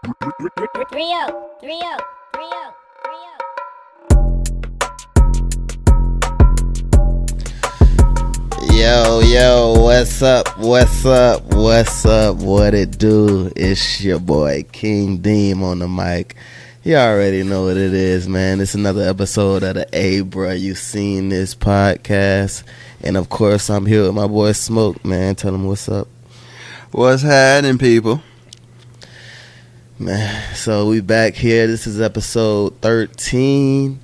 Rio, Rio, Rio, Rio. Yo, what's up? What it do? It's your boy King Deem on the mic. You already know what it is, man. It's another episode of the A Bruh You Seen This podcast. And of course, I'm here with my boy Smoke, man. Tell him what's up. What's happening, people? Man, so we back here. This is episode 13.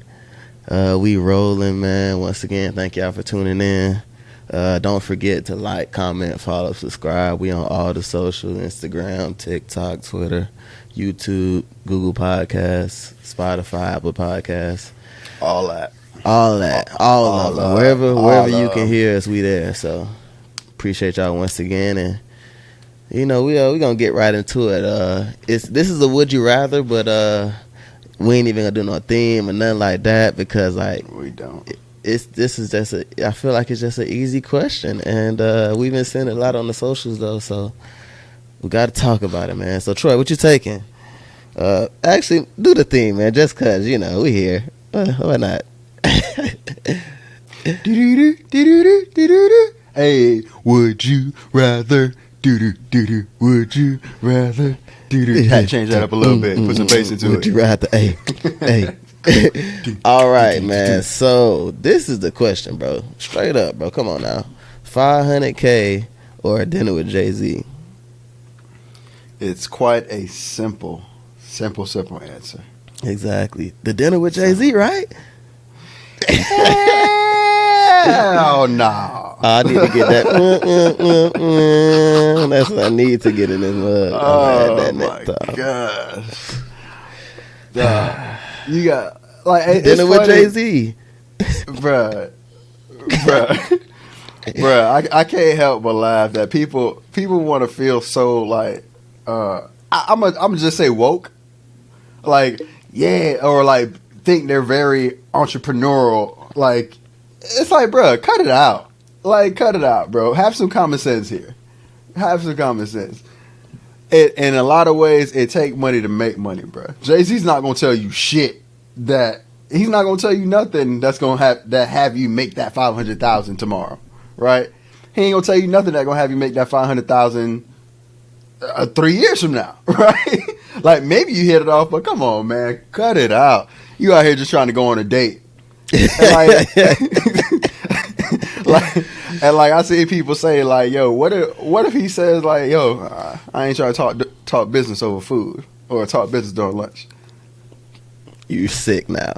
We rolling, man. Once again, thank y'all for tuning in. Don't forget to like, comment, follow, subscribe. We on all the social, Instagram, TikTok, Twitter, YouTube, Google Podcasts, Spotify, Apple Podcasts. All that. All of them. Wherever you can hear us, we there. So appreciate y'all once again. And you know, we gonna get right into it. This is a would you rather, but we ain't even gonna do no theme or nothing like that because like We don't. I feel like it's just an easy question, and we've been seeing it a lot on the socials though, so we got to talk about it, man. So Troy, what you taking? Actually, do the theme, man, just cause you know we here. Why not? Hey, would you rather? Would you rather? Had to change that up a little bit. Put some bass into Would it. you rather? Hey. All right, man. So this is the question, bro. Straight up, bro. Come on now. $500K or a dinner with Jay-Z? It's quite a simple answer. Exactly. The dinner with Jay-Z, right? Hell no. I need to get that. That's what I need to get in this mug. Oh my gosh. You got like it's Dinner with funny, Jay-Z. bruh. I can't help but laugh that people want to feel so like I'm just say woke, like yeah, or like think they're very entrepreneurial. Like it's like, bruh, cut it out. Like cut it out, bro. Have some common sense here. Have some common sense. In a lot of ways, it take money to make money, bro. Jay-Z's not gonna tell you shit that he's not gonna tell you nothing that's gonna have you make that $500,000 tomorrow, right? He ain't gonna tell you nothing that gonna have you make that $500,000 3 years from now, right? Like maybe you hit it off, but come on, man, cut it out. You out here just trying to go on a date, and like I see people say like, yo, what if he says like, yo, I ain't trying to talk business over food or talk business during lunch. You sick now.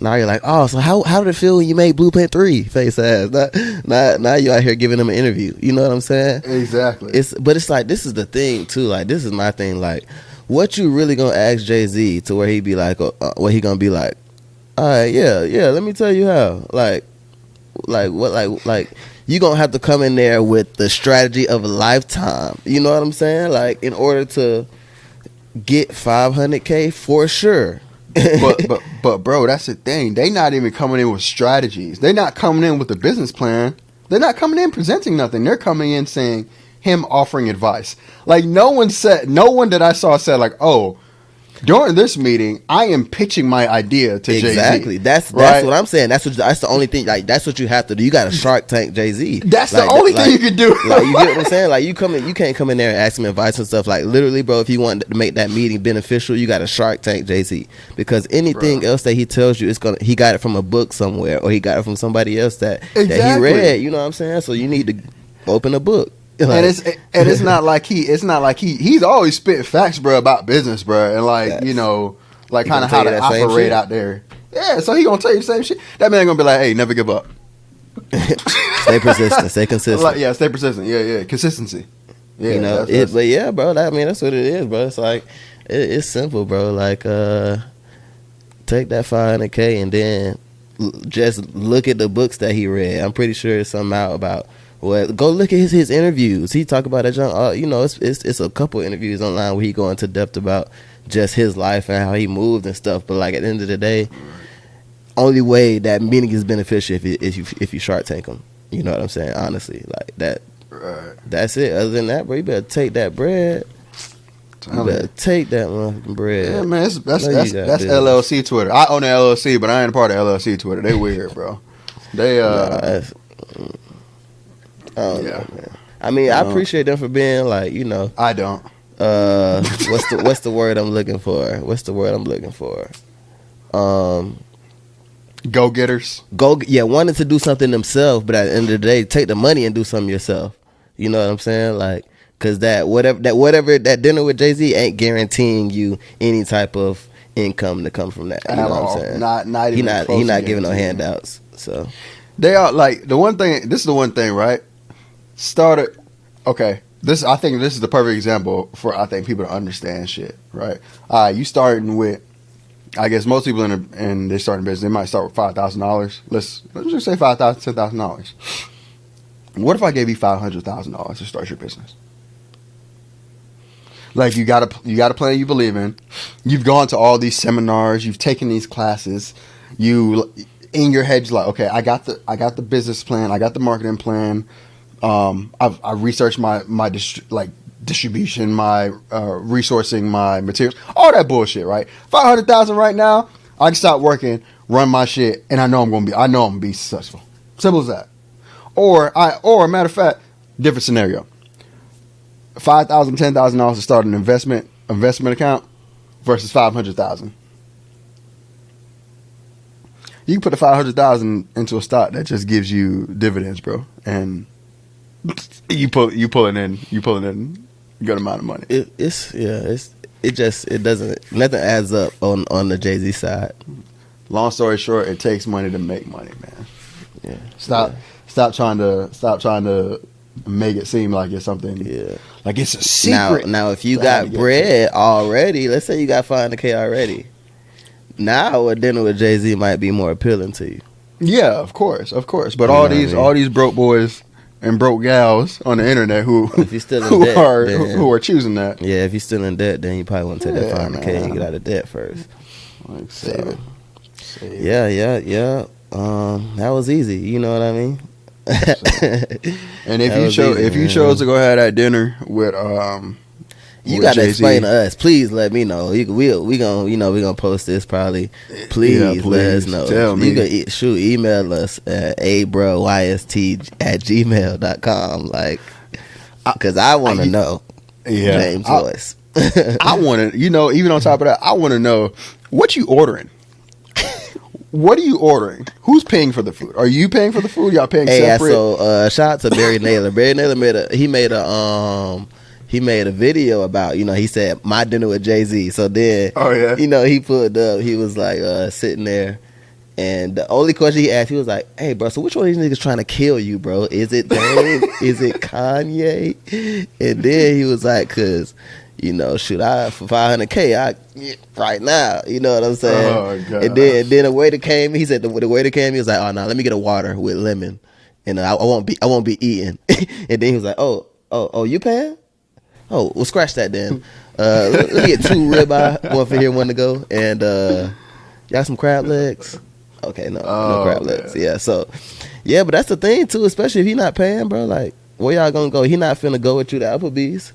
Now you're like, oh, so how did it feel when you made Blueprint 3? Face ass. Now you out here giving them an interview. You know what I'm saying? Exactly. But it's like, this is the thing too. Like, this is my thing. Like, what you really gonna ask Jay-Z to where he be like, what he gonna be like? All right, yeah. Let me tell you how. Like you gonna have to come in there with the strategy of a lifetime. You know what I'm saying? Like, in order to get $500K for sure. but bro, that's the thing. They not even coming in with strategies. They're not coming in with a business plan. They're not coming in presenting nothing. They're coming in saying him offering advice. Like no one that I saw said like, oh, during this meeting, I am pitching my idea to Jay-Z. Exactly. That's right? what I'm saying. That's the only thing. Like that's what you have to do. You got to Shark Tank Jay-Z. That's like, the only thing you can do. Like you get what I'm saying? Like you can't come in there and ask him advice and stuff. Like literally, bro. If you want to make that meeting beneficial, you got to Shark Tank Jay-Z because anything else that he tells you, he got it from a book somewhere or he got it from somebody else that he read. You know what I'm saying? So you need to open a book. Like, and it's not like he's always spitting facts, bro, about business, bro, and like you know, like kind of how to operate out there. Yeah, so he gonna tell you the same shit. That man gonna be like, hey, never give up. Stay persistent, stay consistent. Like, yeah, stay persistent. Yeah, consistency. Yeah, you know, but yeah, bro. I mean, that's what it is, bro. It's like it's simple, bro. Like, take that $500K and then just look at the books that he read. I'm pretty sure it's something out about. Well, go look at his interviews. He talk about that junk. You know, it's a couple interviews online where he go into depth about just his life and how he moved and stuff. But like at the end of the day, only way that meeting is beneficial if you Shark Tank him. You know what I'm saying? Honestly, like that. Right. That's it. Other than that, bro, you better take that bread. You better take that motherfucking bread. Yeah, man, that's No, you got business. LLC Twitter. I own the LLC, but I ain't a part of LLC Twitter. They weird, bro. They I don't know, man. I mean, I appreciate them for being like, you know. I don't. What's the word I'm looking for? Go getters. Wanted to do something themselves, but at the end of the day, take the money and do something yourself. You know what I'm saying? Like, cause that dinner with Jay-Z ain't guaranteeing you any type of income to come from that. You know what I'm saying? Not even he not giving no handouts. So they are like the one thing. This is the one thing, right? Okay. I think this is the perfect example for people to understand shit, right? You starting with, I guess most people in they starting business, they might start with $5,000. Let's just say $5,000, $10,000. What if I gave you $500,000 to start your business? Like you got a plan you believe in. You've gone to all these seminars. You've taken these classes. You in your head, you're like, okay, I got the business plan. I got the marketing plan. I researched my distribution, my resourcing, my materials, all that bullshit, right? 500,000 right now, I can stop working, run my shit, and I know I'm gonna be successful. Simple as that. Or matter of fact, different scenario. $5,000, $10,000 to start an investment account versus $500,000. You can put the $500,000 into a stock that just gives you dividends, bro, and you pulling in a good amount of money. It doesn't, nothing adds up on the Jay-Z side. Long story short, it takes money to make money, man. Yeah. Stop trying to make it seem like it's something. Yeah. Like it's a secret. Now if you got bread already, let's say you got $500K already. Now a dinner with Jay-Z might be more appealing to you. Yeah, of course. But all these broke boys and broke gals on the internet who are choosing that. Yeah, if you're still in debt, then you probably want to take that $500K and get out of debt first. Like save it. Yeah. That was easy. You know what I mean? And if you chose to go have that dinner with you gotta Jay-Z. Explain to us. Please let me know. We gonna post this probably. Please let us know. Tell me. You can email us at abroyst@gmail.com. Like, because I want to know. Yeah, James Joyce. I want to. Even on top of that, I want to know what you ordering. What are you ordering? Who's paying for the food? Are you paying for the food? Y'all paying separate? So shout out to Barry Naylor. Barry Naylor made a video about, he said my dinner with Jay-Z. So then, he pulled up. He was like sitting there, and the only question he asked, he was like, "Hey, bro, so which one of these niggas trying to kill you, bro? Is it Dame? Is it Kanye?" And then he was like, "Cause." I for $500K, right now. You know what I'm saying? Oh, God. And then the waiter came. He said the waiter came. He was like, "Oh no, let me get a water with lemon, and I won't be eating." And then he was like, "Oh, you paying? Oh, well, scratch that then. Let me get 2 ribeye, one for here, one to go, and y'all some crab legs." Okay, no crab legs. Yeah, so but that's the thing too. Especially if he not paying, bro. Like, where y'all gonna go? He not finna go with you to Applebee's.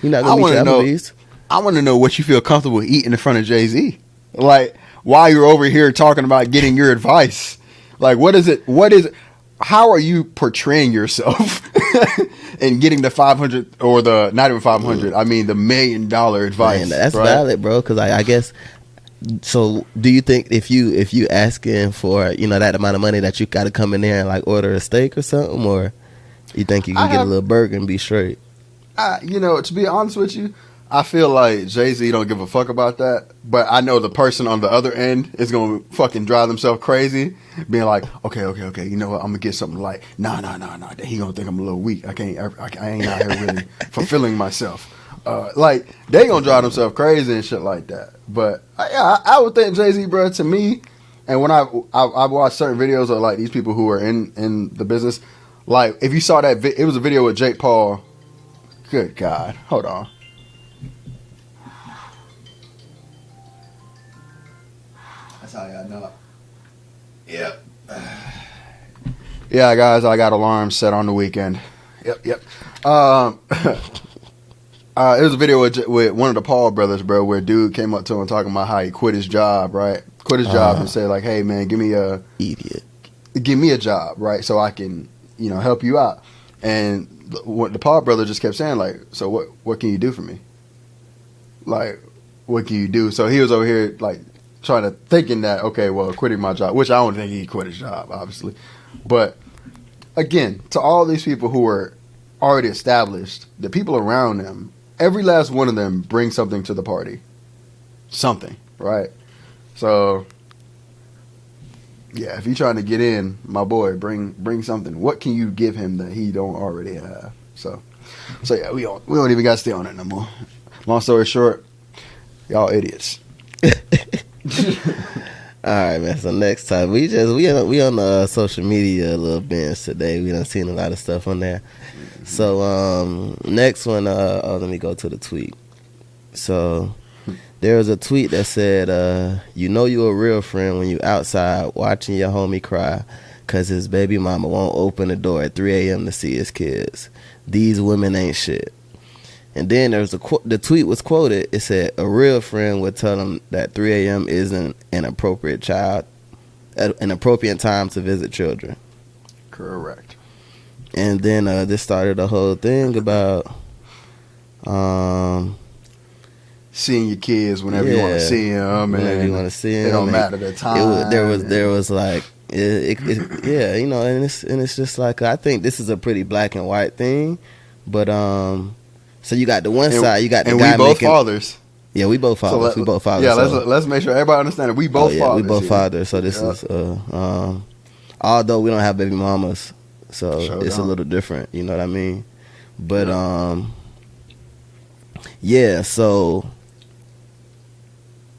You're not gonna meet you at Applebee's. I want to know what you feel comfortable eating in front of Jay-Z. Like, while you're over here talking about getting your advice. Like, what is it? How are you portraying yourself and getting the 500 or the not even 500? I mean, the $1 million advice. Man, that's right? valid, bro. Because I guess. So, do you think if you asking for that amount of money that you got to come in there and like order a steak or something, or you think you can get a little burger and be straight? To be honest with you, I feel like Jay-Z don't give a fuck about that. But I know the person on the other end is going to fucking drive themselves crazy, being like, okay, you know what, I'm going to get something like, nah, he going to think I'm a little weak. I ain't out here really fulfilling myself. Like, they going to drive themselves crazy and shit like that. But, I would think Jay-Z, bro, to me, and when I watched certain videos of, like, these people who are in the business, like, if you saw that, it was a video with Jake Paul. Good God. Hold on. That's how y'all know. Yep. Yeah, guys, I got alarms set on the weekend. Yep. It was a video with one of the Paul brothers, bro, where dude came up to him talking about how he quit his job, right? Quit his job and said like, "Hey man, give me a job, right? So I can, help you out." And what the Paul brother just kept saying like, "So what can you do for me? Like, what can you do?" So he was over here like trying to thinking that, okay, well, quitting my job, which I don't think he quit his job, obviously, but again, to all these people who were already established, the people around them, every last one of them brings something to the party. Something, right? So, yeah, if you're trying to get in, my boy, bring something. What can you give him that he don't already have? So yeah, we don't even got to stay on it no more. Long story short, y'all idiots. All right, man. So next time we on the social media a little bit today. We done seen a lot of stuff on there. So next one, let me go to the tweet. So there was a tweet that said, "You know you a real friend when you outside watching your homie cry because his baby mama won't open the door at 3 a.m. to see his kids. These women ain't shit." And then there was the tweet was quoted. It said, "A real friend would tell him that 3 a.m. isn't an appropriate time to visit children." Correct. And then this started a whole thing about seeing your kids whenever you want to see them. Whenever you want to see them. It don't matter the time. There was like, yeah, and it's just like, I think this is a pretty black and white thing, but so you got the one side, you got the guy we both fathers. Yeah, we both fathers. We both fathers. Yeah, let's make sure everybody understands it. We both fathers. We both fathers. So this is although we don't have baby mamas, so it's a little different. You know what I mean? But yeah. So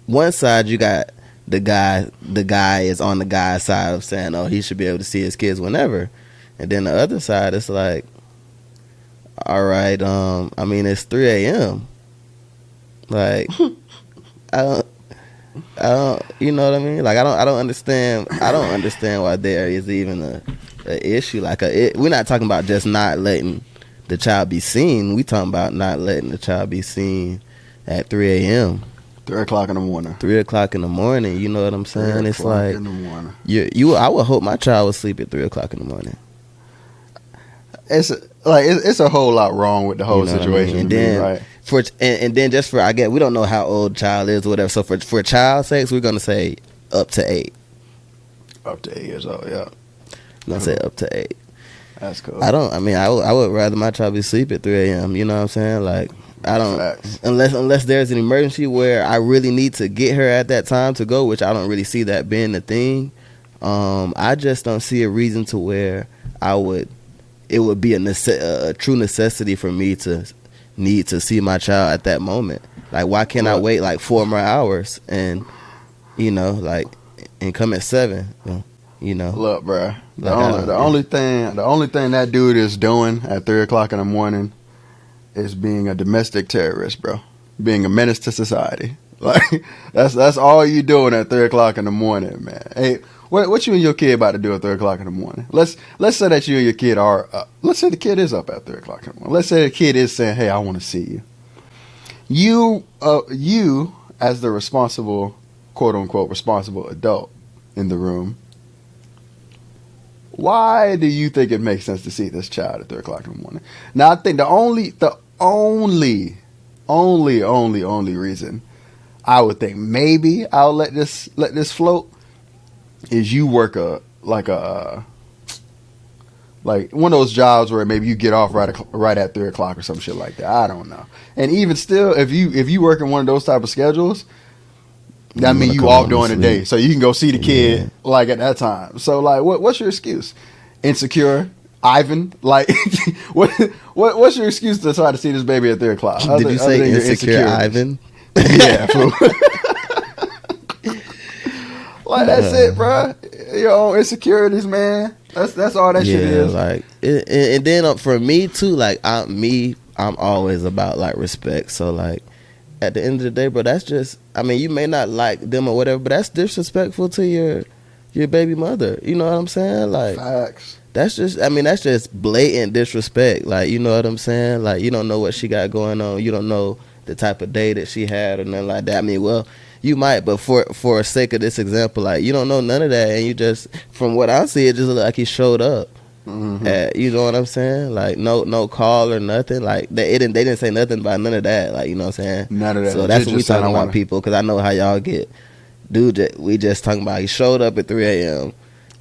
one side you got the guy. The guy is on the guy's side of saying, "Oh, he should be able to see his kids whenever," and then the other side, it's like, all right, I mean, it's 3 a.m. Like, I don't, you know what I mean? Like, I don't understand why there is even a issue. Like, we're not talking about just not letting the child be seen. We talking about not letting the child be seen at 3 a.m. 3 o'clock in the morning. 3 o'clock in the morning. You know what I'm saying? It's like, in the morning. I would hope my child would sleep at 3 o'clock in the morning. It's a whole lot wrong with the whole situation. And then right? and then just for, I guess we don't know how old child is or whatever. So for child sakes, we're gonna say up to 8. Up to 8 years old, yeah. I'm gonna say up to 8. That's cool. I would rather my child be asleep at 3 a.m. You know what I'm saying? Like, I don't, Facts. unless there's an emergency where I really need to get her at that time to go, which I don't really see that being the thing. I just don't see a reason to where it would be a true necessity for me to need to see my child at that moment. Like, why can't I wait like 4 more hours and and come at 7? Look, bro. The Like, only thing that dude is doing at 3 o'clock in the morning is being a domestic terrorist, bro. Being a menace to society. Like, that's all you doing at 3 o'clock in the morning, man. Hey, what you and your kid about to do at 3 o'clock in the morning? Let's say that you and your kid are. Let's say the kid is up at 3 o'clock in the morning. Let's say the kid is saying, "Hey, I want to see you." You as the responsible, quote unquote, responsible adult in the room. Why do you think it makes sense to see this child at 3 o'clock in the morning? Now, I think the only reason I would think maybe I'll let this float is you work like one of those jobs where maybe you get off right at 3 o'clock or some shit like that. I don't know. And even still, if you work in one of those type of schedules, that means you off during the day, so you can go see the kid like at that time. So like, what's your excuse? Insecure, Ivan? Like, what's your excuse to try to see this baby at 3 o'clock? Did you say insecure Ivan? Yeah, fool. Like, that's it, bro. Your own insecurities, man. That's all that shit is. Like, and then for me too, like I'm always about like respect. So like, at the end of the day, bro, that's just, I mean, you may not like them or whatever, but that's disrespectful to your baby mother. You know what I'm saying? Like, Facts. that's just blatant disrespect. Like, you know what I'm saying? Like, you don't know what she got going on. You don't know the type of day that she had or nothing like that. I mean, well, you might, but for the sake of this example, like, you don't know none of that, and you just, from what I see, it just look like he showed up. Mm-hmm. You know what I'm saying? Like, no call or nothing. Like, they didn't say nothing about none of that. Like, you know what I'm saying? None of that. So that's Just what we saying, talking I about, wanna- people, because I know how y'all get. Dude, we just talking about he showed up at 3 a.m.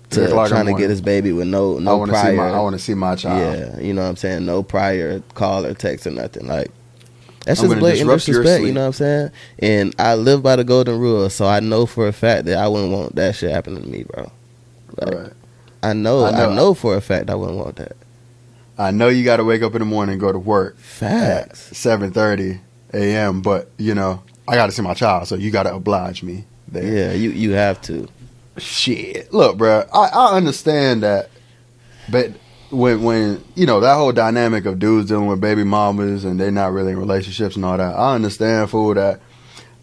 3 o'clock in the trying to morning. get his baby with no I want to prior. I want to see my child. Yeah, you know what I'm saying? No prior call or text or nothing. Like, that's I'm just gonna blatant disrupt your disrespect, you sleep. know what I'm saying? And I live by the golden rule, so I know for a fact that I wouldn't want that shit happening to me, bro. Like, Right. I know for a fact I wouldn't want that. I know you got to wake up in the morning and go to work Facts. at 7:30 a.m. But you know, I got to see my child, so you got to oblige me there. Yeah, you have to. Shit, look, bro. I understand that, but when you know that whole dynamic of dudes dealing with baby mamas and they're not really in relationships and all that, I understand, fool, that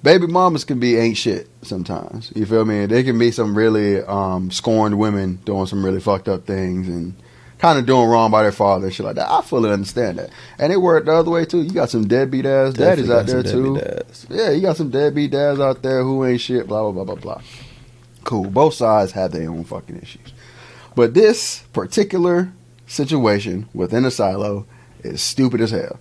baby mamas can be ain't shit sometimes. You feel me? They can be some really scorned women doing some really fucked up things and kind of doing wrong by their father and shit like that. I fully understand that, and it worked the other way too. You got some deadbeat ass daddies Definitely out got there some too. deadbeat dads. Yeah, you got some deadbeat dads out there who ain't shit. Blah blah blah blah blah. Cool. Both sides have their own fucking issues, but this particular situation within a silo is stupid as hell.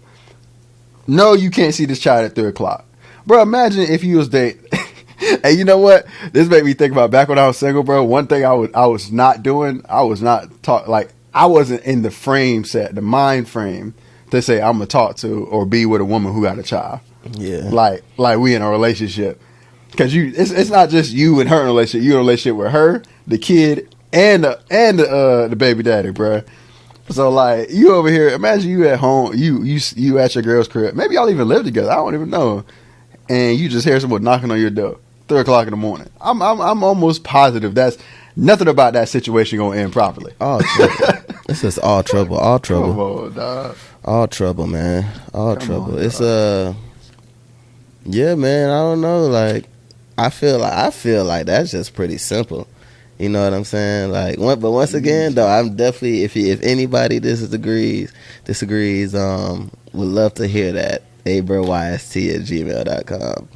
No, you can't see this child at 3 o'clock. Bro, imagine if you was dating. And you know what? This made me think about back when I was single, bro. One thing I was not doing, I was not like I wasn't in the the mind frame to say I'm gonna talk to or be with a woman who got a child. Yeah. Like we in a relationship. Cause it's not just you and her in a relationship. You in a relationship with her, the kid, and the baby daddy, bro. So like you over here, imagine you at home, you at your girl's crib. Maybe y'all even live together. I don't even know. And you just hear someone knocking on your door, 3 o'clock in the morning. I'm almost positive that's nothing about that situation gonna end properly. All trouble. This is all trouble. All trouble. Come on, dog. All trouble, man. All Come trouble. on, It's yeah, man. I don't know. Like, I feel like that's just pretty simple. You know what I'm saying? Like, but once again, though, I'm definitely if anybody disagrees, would love to hear that. abrayst@gmail.com.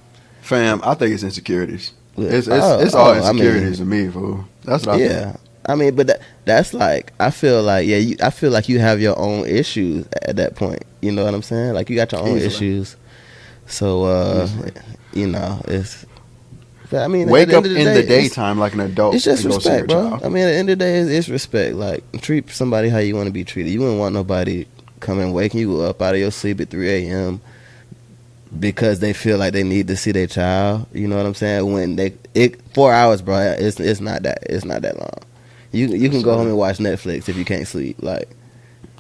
fam. I think it's insecurities. It's Oh, all I mean- insecurities to me, fool. That's what I think. Yeah. I mean, but that's like, I feel like you have your own issues at that point. You know what I'm saying? Like, you got your own Easily. issues. So, you know, it's. I mean, Wake at up the end in of the day, daytime like an adult. It's just and go see your respect, bro. child. I mean, at the end of the day, it's respect. Like, treat somebody how you want to be treated. You wouldn't want nobody coming waking you up out of your sleep at 3 a.m. because they feel like they need to see their child. You know what I'm saying? When 4 hours, bro, it's not that long. You can go home and watch Netflix if you can't sleep. Like,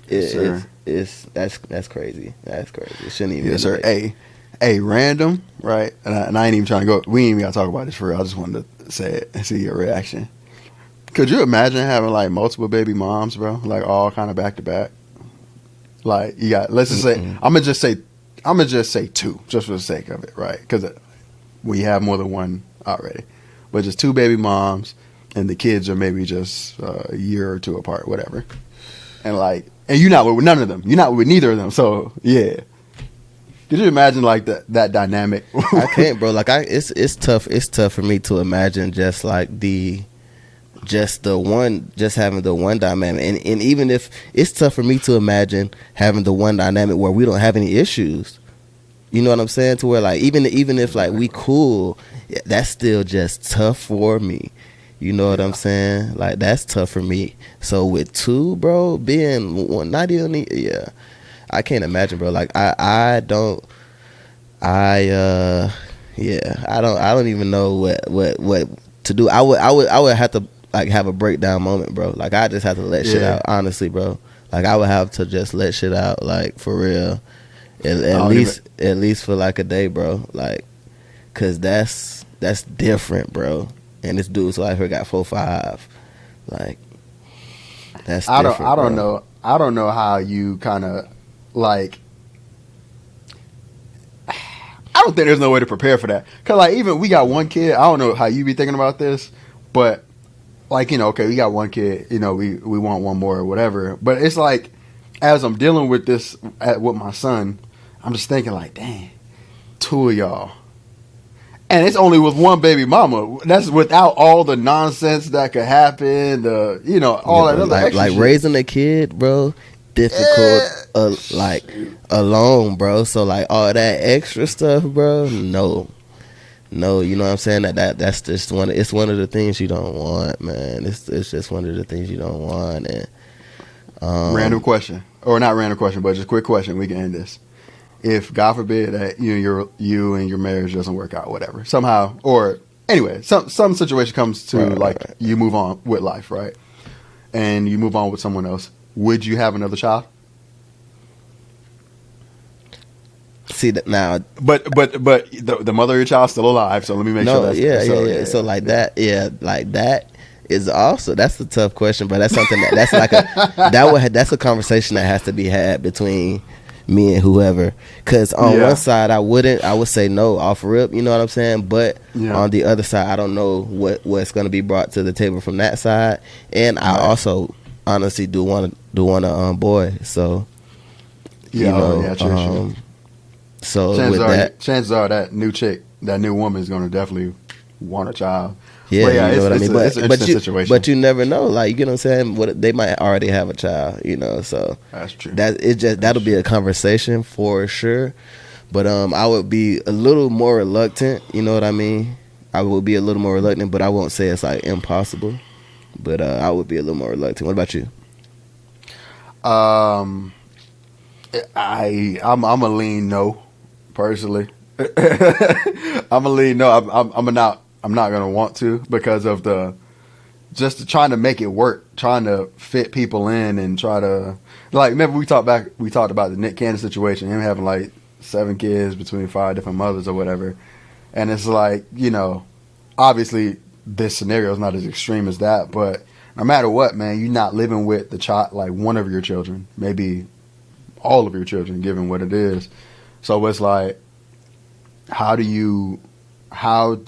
Yes, sir. that's crazy. That's crazy. It shouldn't even. Yes, be sir. like- Hey, random, right? And I ain't even trying to go. We ain't even got to talk about this for real. I just wanted to say it and see your reaction. Could you imagine having like multiple baby moms, bro? Like all kind of back to back. Like you got. Let's just say I'm gonna just say two, just for the sake of it, right? Because we have more than one already, but just two baby moms, and the kids are maybe just a year or two apart, whatever. And you're not with none of them. You're not with neither of them. So yeah. Could you imagine like that dynamic? I can't, bro. Like it's tough. It's tough for me to imagine just like just having the one dynamic, and even if it's tough for me to imagine having the one dynamic where we don't have any issues. You know what I'm saying? To where like even if like we cool, that's still just tough for me. You know what I'm saying? Like that's tough for me. So with two, bro, being one, not even I can't imagine, bro. Like I don't even know what to do. I would have to like have a breakdown moment, bro. Like I just have to let shit out, honestly, bro. Like I would have to just let shit out, like for real. At least for like a day, bro. Like, cause that's different, bro. And this dude's life here got 4-5. Like, that's different. I don't know. I don't know how you kind of like. I don't think there's no way to prepare for that. Cause like even we got one kid. I don't know how you be thinking about this, but like, okay, we got one kid, we want one more or whatever. But it's like, as I'm dealing with this with my son, I'm just thinking like, dang, two of y'all. And it's only with one baby mama. That's without all the nonsense that could happen, all that other extra like shit. raising a kid, bro, difficult, like, alone, bro. So, like, all that extra stuff, bro, no, you know what I'm saying? That's just it's one of the things you don't want, man. It's just one of the things you don't want. And random question, or not random question, but just quick question. We can end this. If God forbid that you and your marriage doesn't work out, whatever, somehow, or anyway, some situation comes to right. You move on with life, right? And you move on with someone else. Would you have another child? See that now, but the mother of your child's still alive. So let me make sure that's yeah. So like that is also, that's a tough question, but that's something that's like that's a conversation that has to be had between me and whoever. Because on one side, I would say no off rip, you know what I'm saying? But on the other side, I don't know what's going to be brought to the table from that side, and I also honestly do want a boy. So true. So chances are that new woman is going to definitely want a child. Yeah, you know what I mean. It's an interesting situation. But you never know. Like, you know what I'm saying? They might already have a child. So that's true. That'll be a conversation for sure. But I would be a little more reluctant. You know what I mean? I would be a little more reluctant, but I won't say it's like impossible. But I would be a little more reluctant. What about you? I'm a lean no. Personally, I'm a lean no. I'm not gonna want to, because of just trying to make it work, trying to fit people in, and try to, like, remember we talked about the Nick Cannon situation, him having like 7 kids between 5 different mothers or whatever, and it's like, obviously this scenario is not as extreme as that, but no matter what, man, you're not living with the child, like one of your children, maybe all of your children, given what it is. So it's like, how do you get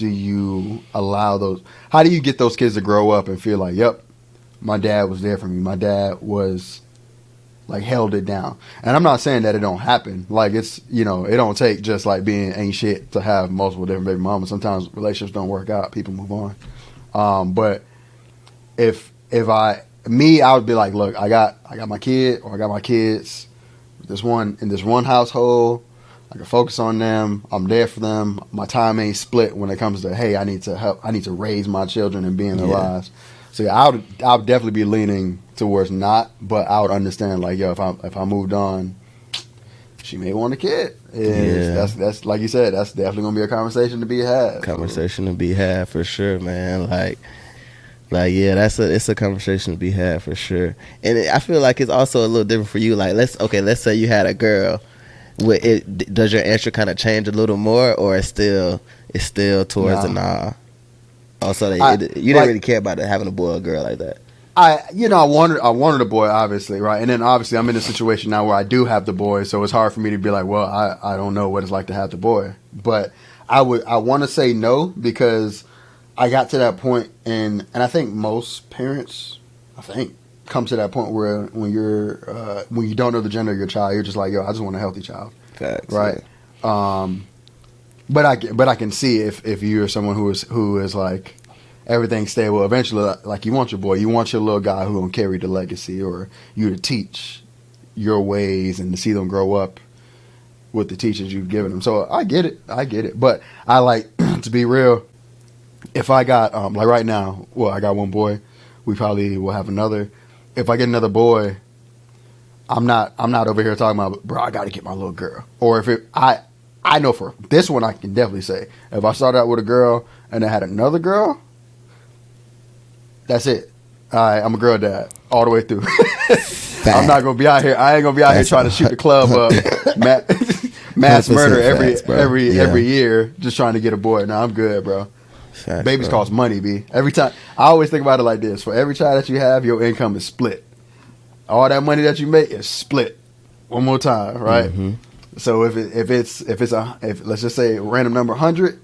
those kids to grow up and feel like, yep, my dad was there for me. My dad was like held it down. And I'm not saying that it don't happen. Like, it's, it don't take just like being ain't shit to have multiple different baby mamas. Sometimes relationships don't work out. People move on. But if I would be like, look, I got my kid, or I got my kids, in this one household. I can focus on them. I'm there for them. My time ain't split when it comes to, hey, I need to help. I need to raise my children and be in their lives. So yeah, I would definitely be leaning towards not, but I would understand, like, yo, if I moved on, she may want a kid. That's like you said, that's definitely gonna be a conversation to be had. To be had for sure, man. Like yeah, it's a conversation to be had for sure. And I feel like it's also a little different for you. Like, let's say you had a girl. Does your answer kind of change a little more, or it's still towards a nah? Also, you didn't really care about having a boy or girl like that. I wanted a boy, obviously, right? And then obviously I'm in a situation now where I do have the boy, so it's hard for me to be like, well, I don't know what it's like to have the boy. But I want to say no, because I got to that point, and I think most parents, come to that point where when you don't know the gender of your child, you're just like, yo, I just want a healthy child. Facts, right? Yeah. But I can see if you're someone who is like, everything stable, eventually, like, you want your boy, you want your little guy who gonna carry the legacy, or you to teach your ways and to see them grow up with the teachings you've given them. So I get it. But I like, to be real, if I got like right now, well, I got one boy, we probably will have another. If I get another boy, I'm not over here talking about, bro, I got to get my little girl. Or I know for this one, I can definitely say, if I started out with a girl and I had another girl, that's it. All right, I'm a girl dad all the way through. I'm not gonna be out here. I ain't gonna be out here trying to shoot the club up, mass murder every year, just trying to get a boy. No, I'm good, bro. Facts, babies cost money, B. Every time, I always think about it like this: for every child that you have, your income is split. All that money that you make is split one more time, right? Mm-hmm. So if let's just say a random number 100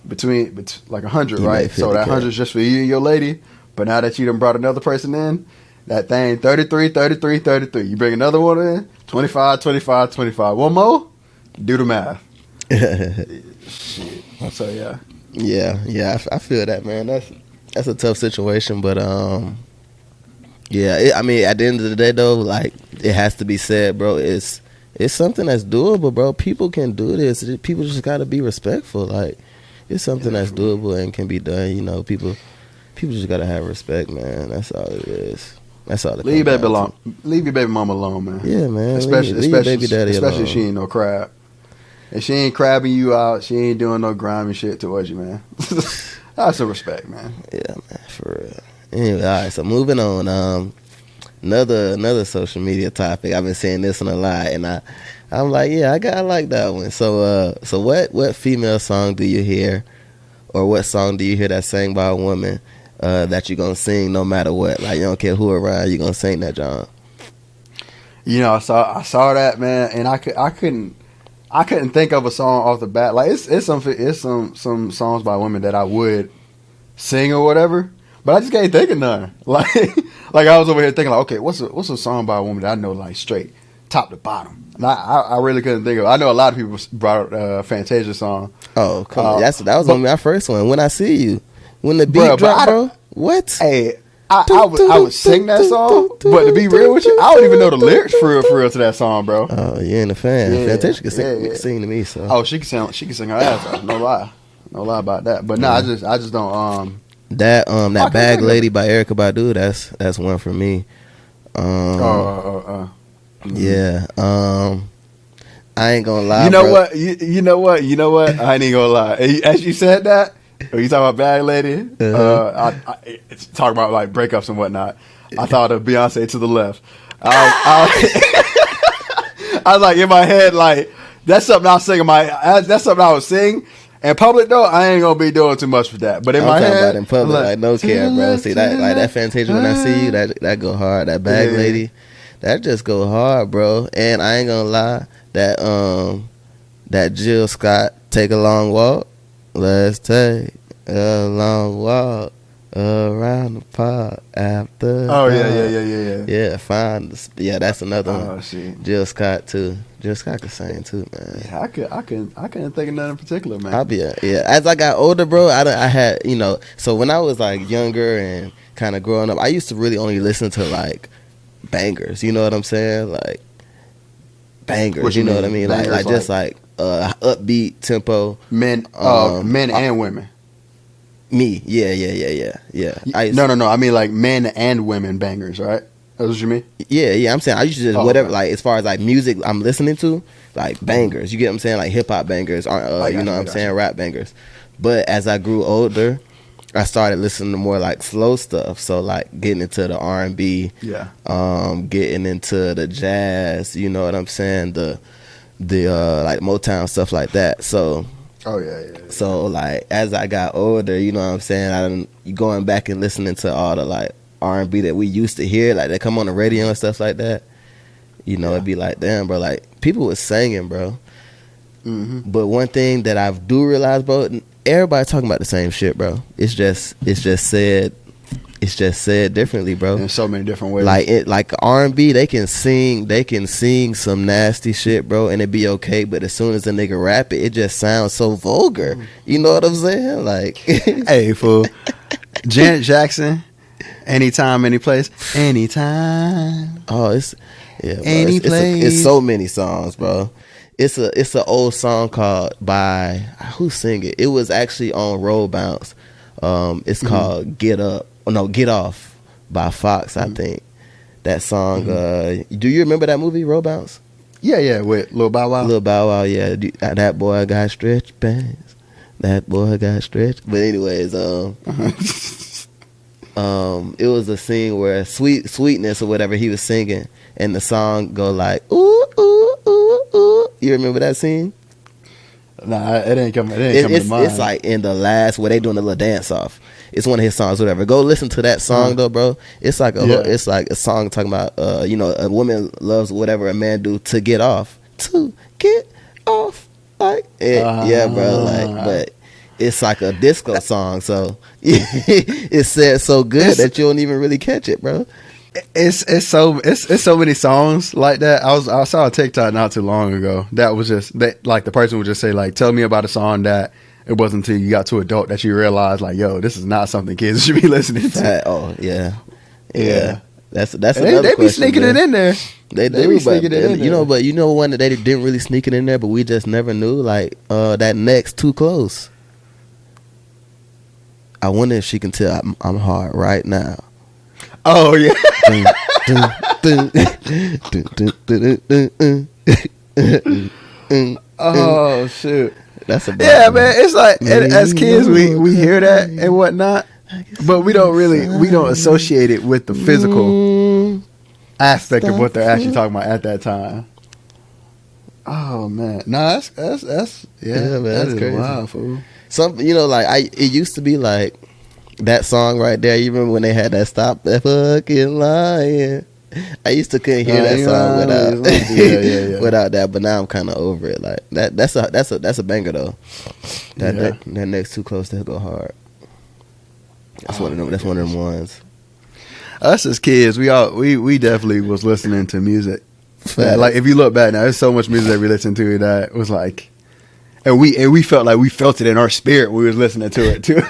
between like 100, right? So that 100 is just for you and your lady. But now that you done brought another person in, that thing 33, 33, 33. You bring another one in, 25, 25, 25. One more, do the math. Shit. So yeah. Yeah, I feel that, man. That's a tough situation, but I mean, at the end of the day, though, like it has to be said, bro. It's something that's doable, bro. People can do this. People just gotta be respectful. Like it's something that's doable and can be done. You know, people just gotta have respect, man. That's all it is. That's all. Leave baby alone. Leave your baby mama alone, man. Yeah, man. Especially leave baby daddy especially alone. if she ain't no crab. And she ain't crabbing you out. She ain't doing no grimy shit towards you, man. That's a respect, man. Yeah, man, for real. Anyway, all right. So moving on. Another social media topic. I've been saying this one a lot, and I'm like, yeah, I like that one. So what female song do you hear, or what song do you hear that's sang by a woman that you're gonna sing no matter what? Like you don't care who around, you gonna sing that, John. You know, I saw that, man, and I couldn't think of a song off the bat. Like it's some songs by women that I would sing or whatever, but I just can't think of none. Like I was over here thinking, like, okay, what's a song by a woman that I know like straight top to bottom? And I really couldn't think of it. I know a lot of people brought up Fantasia song. Oh, come on, that was on my first one. When I See You, when the beat dropped, bro. What? Hey, I would sing that song, but to be real with you, I don't even know the lyrics for real to that song, bro. Oh, you ain't a fan. Yeah, Fantasia can sing to me. So. Oh, she can sing her ass off. No lie about that. But no, I just don't. That Bag Lady by Erykah Badu, that's one for me. Yeah. I ain't gonna lie. You know bro. what? You know what? I ain't gonna lie. As you said that, when you talking about Bag Lady, it's talking about like breakups and whatnot. I thought of Beyonce to the left. I was like in my head, like that's something I was singing. That's something I was sing. In public though, I ain't gonna be doing too much for that. But in my head, about in public, like no care, bro. See that, like that Fantasia When I See You, that go hard. That Bag Lady, that just go hard, bro. And I ain't gonna lie, that Jill Scott, Take a Long Walk. Let's take a long walk around the park after. Oh yeah. Yeah, fine. Yeah, that's another one. Oh shit. Jill Scott too. Jill Scott can sing too, man. Yeah, I couldn't think of nothing in particular, man. As I got older, bro, I had, you know, so when I was like younger and kind of growing up, I used to really only listen to like bangers. You know what I'm saying? Like bangers. What you know mean? what I mean? Bangers, Like just like upbeat tempo. Men and women. Me, yeah. No. I mean like men and women bangers, right? That's what you mean? Yeah. I'm saying I used to just whatever, like as far as like music I'm listening to, like bangers. You get what I'm saying? Like hip hop bangers, you know what I'm saying? Rap bangers. But as I grew older, I started listening to more like slow stuff. So like getting into the R&B, getting into the jazz. You know what I'm saying? The like Motown stuff like that. So. Oh yeah. So like as I got older, you know what I'm saying, going back and listening to all the like R&B that we used to hear, like they come on the radio and stuff like that. You know, it'd be like, damn, bro, like people was singing, bro. Mm-hmm. But one thing that I do realize, bro, everybody talking about the same shit, bro. It's just said differently, bro. In so many different ways. Like R&B, they can sing some nasty shit, bro, and it be okay. But as soon as a nigga rap it, it just sounds so vulgar. You know what I'm saying? Like, hey, fool, Janet Jackson, anytime, any place, anytime. Oh, it's bro, any place. It's so many songs, bro. It's a old song called by who sing it? It was actually on Roll Bounce. It's called Get Up. Oh no, Get Off by Fox, I think. That song. Do you remember that movie, Roll Bounce? Yeah, with Lil Bow Wow. Lil Bow Wow, yeah. That boy got stretch bands. That boy got stretch. But anyways, it was a scene where Sweetness or whatever he was singing, and the song go like ooh ooh ooh ooh. You remember that scene? Nah, it ain't coming to mind. It's like in the last where they doing the little dance off. It's one of his songs, whatever. Go listen to that song though, bro. It's like it's like a song talking about a woman loves whatever a man do to get off. To get off. Like yeah, bro. Like, but it's like a disco song. So it's said so good that you don't even really catch it, bro. It's so many songs like that. I saw a TikTok not too long ago that was just that, like, the person would just say, like, tell me about a song that it wasn't until you got to adult that you realized, like, yo, this is not something kids should be listening to. Oh yeah. That's And another they be question, sneaking man. it in there. They They do, be but sneaking it in you know, there. but you know one that they didn't really sneak it in there, but we just never knew. Like that next Too Close. I wonder if she can tell I'm hard right now. Oh yeah. Dun, dun, dun, dun, dun, dun, dun. Oh shoot. That's a Yeah, man. It's like as kids we hear that and whatnot, but we don't associate it with the physical aspect of what they're actually talking about at that time. Oh man, no, that's Yeah, man, that's is crazy. wild, fool. Some, you know, like it used to be like that song right there. You remember when they had that "Stop That Fucking Lying"? I used to couldn't hear that song without yeah. without that, but now I'm kind of over it. Like that's a banger though. That next Too Close to go hard. That's one of them. That's one of them ones. Us as kids, we definitely was listening to music. Like if you look back now, there's so much music that we listened to that was like, and we felt like we felt it in our spirit when we was listening to it too.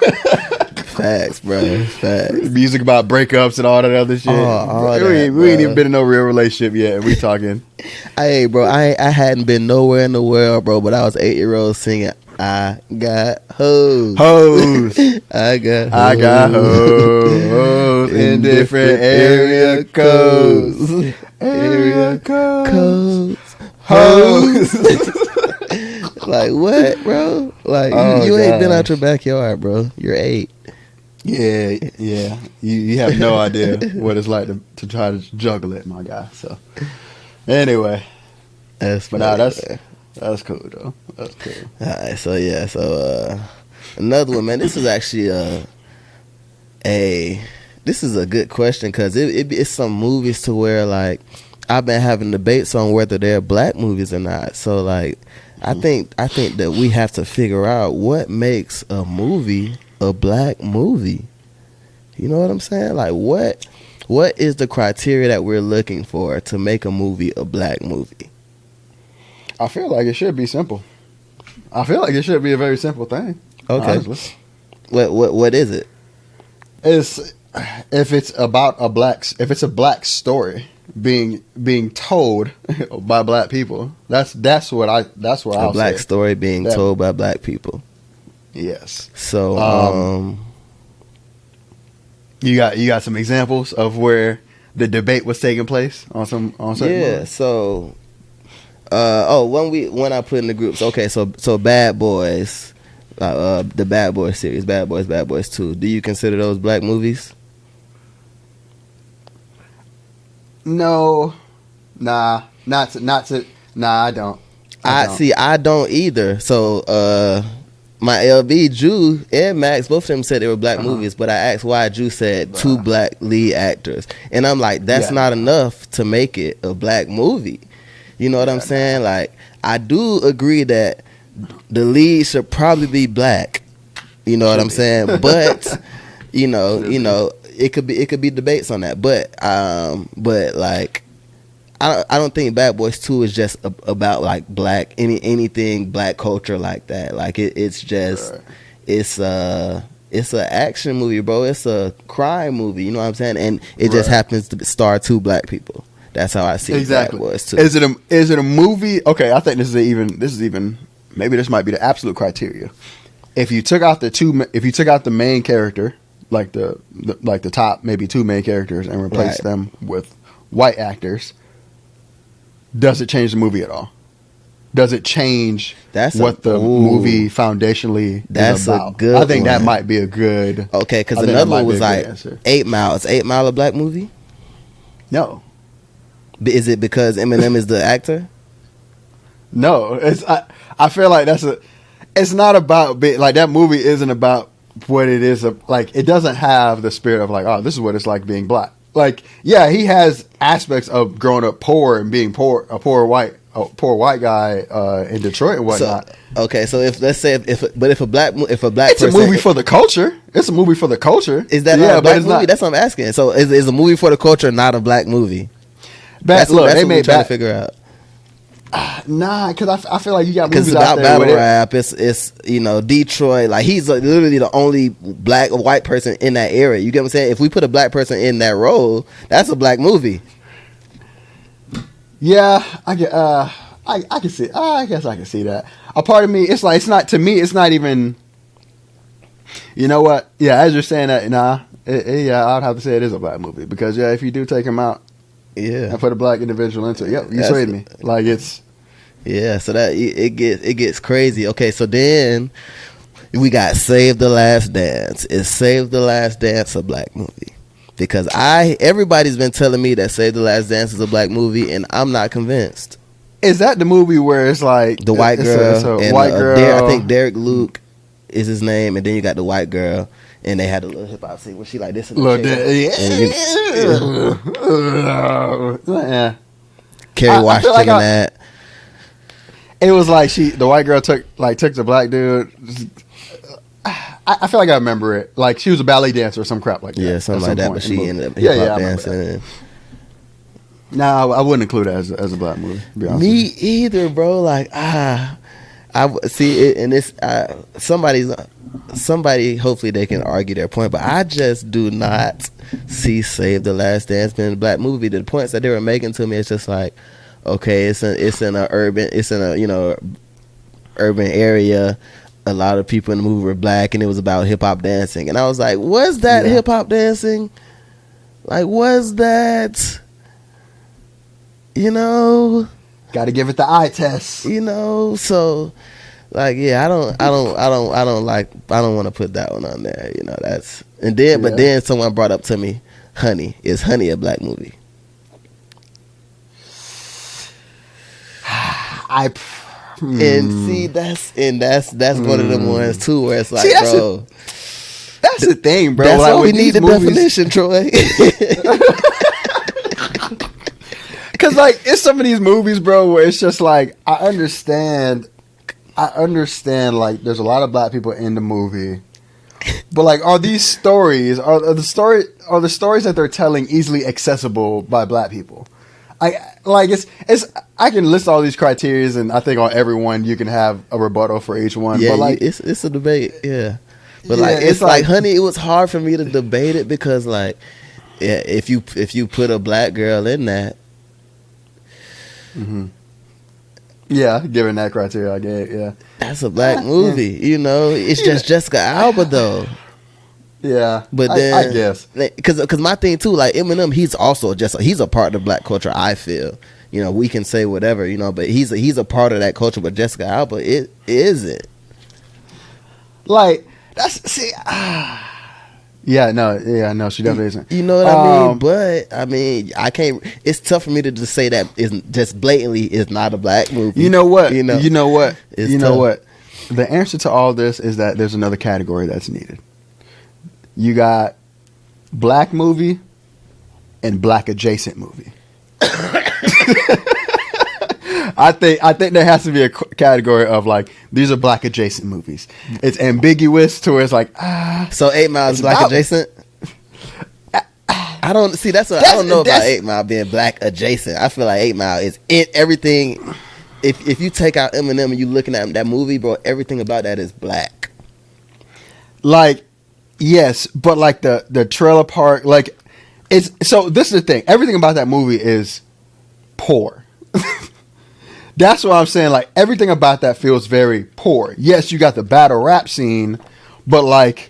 Facts, bro. Facts. Music about breakups and all that other shit. We ain't even been in no real relationship yet, and we talking. Hey, bro, I hadn't been nowhere in the world, bro, but I was 8-year-old singing "I Got Hoes." I got hoes in different area codes. Area codes. Hoes. Like what, bro? Like you ain't been out your backyard, bro. You're 8. Yeah. You have no idea what it's like to try to juggle it, my guy. So, anyway, That's cool though. That's cool. All right, so another one, man. This is actually this is a good question because it's some movies to where like I've been having debates on whether they're black movies or not. So like I think that we have to figure out what makes a movie a black movie. You know what I'm saying? Like what is the criteria that we're looking for to make a movie a black movie? I feel like it should be simple. I feel like it should be a very simple thing. Okay. Honestly. What is it? It's if it's a black story being told by black people. That's where I'll A black say. story being told by black people. Yes. So You got some examples of where the debate was taking place on certain yeah. movies? So when I put in the groups. Okay, so Bad Boys, the Bad Boys series, Bad Boys 2. Do you consider those black movies? No, nah, I don't. I don't either. So my LB, Jew, and Max, both of them said they were black movies, but I asked why Jew said 2 black lead actors, and I'm like, that's not enough to make it a black movie. You know what I'm saying? Like, I do agree that the lead should probably be black. You know what I'm saying? But you know, it could be debates on that. But like, I don't think Bad Boys 2 is just about like black anything black culture like that. Like it's just it's an action movie, bro. It's a crime movie. You know what I'm saying? And it just happens to star 2 black people. That's how I see exactly. Bad Boys 2. Is it a movie? Okay, I think this is even maybe this might be the absolute criteria. If you took out the main character, like the top maybe 2 main characters, and replaced them with white actors, does it change the movie at all? Does it change what the movie foundationally is about? A good I think that one. might be a good. Okay, because another one was like answer. 8 Mile. Is 8 Mile a black movie? No. Is it because Eminem is the actor? No, I feel like it's not about like that movie isn't about what it is. Like it doesn't have the spirit of like, oh, this is what it's like being black. Like, yeah, he has aspects of growing up poor and being a poor white poor white guy in Detroit and whatnot. So if let's say if a black It's person, a movie for the culture. It's a movie for the culture. is that not a black movie? That's what I'm asking. So is a movie for the culture not a black movie? That's Look, what they we're made trying to figure out. Nah, because I feel like you got Because movies it's out about there battle with rap. It's Detroit. Like he's literally the only black or white person in that area. You get what I'm saying? If we put a black person in that role, that's a black movie. Yeah, I get. I can see. I guess I can see that. A part of me, it's like it's not to me. It's not even. You know what? Yeah, as you're saying that, yeah, I'd have to say it is a black movie because if you do take him out, Yeah, and put a black individual into it, yep, you swayed me. Like it's. Yeah, so that it gets crazy. Okay, so then we got Save the Last Dance. Is Save the Last Dance a black movie? Because everybody's been telling me that Save the Last Dance is a black movie, and I'm not convinced. Is that the movie where it's like The white girl, it's a and white girl? I think Derek Luke is his name, and then you got the white girl, and they had a little hip hop scene where she like this and Look, yeah. Kerry I Washington feel like and that. It was like the white girl took the black dude. I feel like I remember it. Like she was a ballet dancer or some crap like that. Yeah, something like that. But she ended up Yeah, hip hop I dancing. No, I wouldn't include it as a black movie. To be honest Me with you. either, bro. Like I see it, and it's somebody. Hopefully, they can argue their point, but I just do not see Save the Last Dance being a black movie. The points that they were making to me, it's just like, okay, it's in a urban area. A lot of people in the movie were black, and it was about hip hop dancing. And I was like, was that hip hop dancing? Like, was that? Got to give it the eye test. So like, yeah, I don't want to put that one on there. But then someone brought up to me, Honey. Is Honey a black movie? And see, that's one of them ones too, where it's like, bro, that's the thing, bro. That's like, why we need the movies, definition, Troy. Because like it's some of these movies, bro, where it's just like I understand. Like there's a lot of black people in the movie, but like, are these stories are the stories that they're telling easily accessible by black people? I can list all these criteria, and I think on every one you can have a rebuttal for each one. Yeah, but like it's a debate. Yeah, but Yeah, like it's it's like like- Honey. It was hard for me to debate it because like, yeah, if you put a black girl in that. yeah, given that criteria I gave, yeah. That's a black movie, It's just Jessica Alba though. Yeah, But I then, guess. because my thing too, like Eminem, he's a part of black culture. I feel, we can say whatever, but he's a part of that culture. But Jessica Alba, it isn't. Like yeah, no, she definitely isn't. You know what I mean? But I mean, I can't. It's tough for me to just say that isn't just blatantly is not a black movie. You know what? You know what? It's You know tough. what? The answer to all this is that there's another category that's needed. You got black movie and black adjacent movie. I think there has to be a category of like these are black adjacent movies. It's ambiguous to where it's like So 8 Mile is It's black about- adjacent. I don't see. I don't know about 8 Mile being black adjacent. I feel like 8 Mile is it everything. If you take out Eminem and you looking at that movie, bro, everything about that is black. like yes, but like the trailer park, like it's so this is the thing. Everything about that movie is poor. That's what I'm saying. Like everything about that feels very poor. Yes, you got the battle rap scene, but like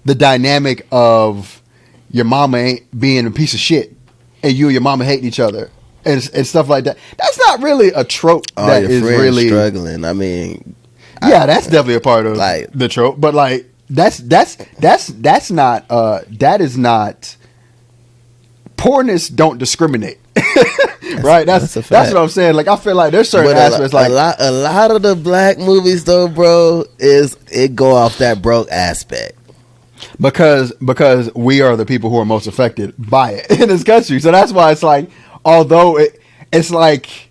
the dynamic of your mama ain't being a piece of shit and you and your mama hating each other and stuff like that. That's not really a trope Oh, that your is friend's really struggling. I mean, yeah, that's definitely a part of like- the trope. But like that's not that is not poorness don't discriminate. Right? that's a That's fact. what I'm saying. Like I feel like there's certain but aspects like a lot of the black movies though, bro, it go off that broke aspect. because we are the people who are most affected by it in this country. So that's why it's like although it's like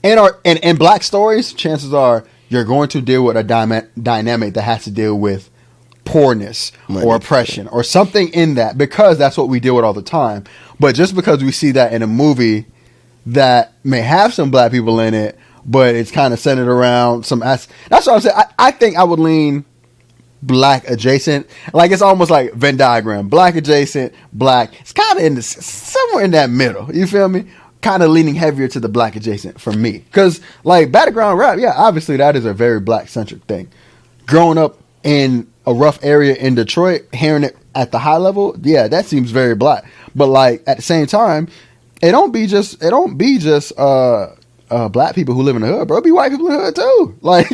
and black stories, chances are you're going to deal with a dynamic that has to deal with poorness Money. or oppression or something in that, because that's what we deal with all the time. But just because we see that in a movie that may have some black people in it, but it's kind of centered around some that's what I'm saying. I think I would lean black adjacent. Like, it's almost like Venn diagram. Black adjacent, black. It's kind of in somewhere in that middle. You feel me? Kind of leaning heavier to the black adjacent for me. Because, like, battleground rap, yeah, obviously that is a very black-centric thing. Growing up in a rough area in Detroit, hearing it at the high level, yeah, that seems very black. But, like, at the same time, it don't be just black people who live in the hood, bro. It be white people in the hood too. Like,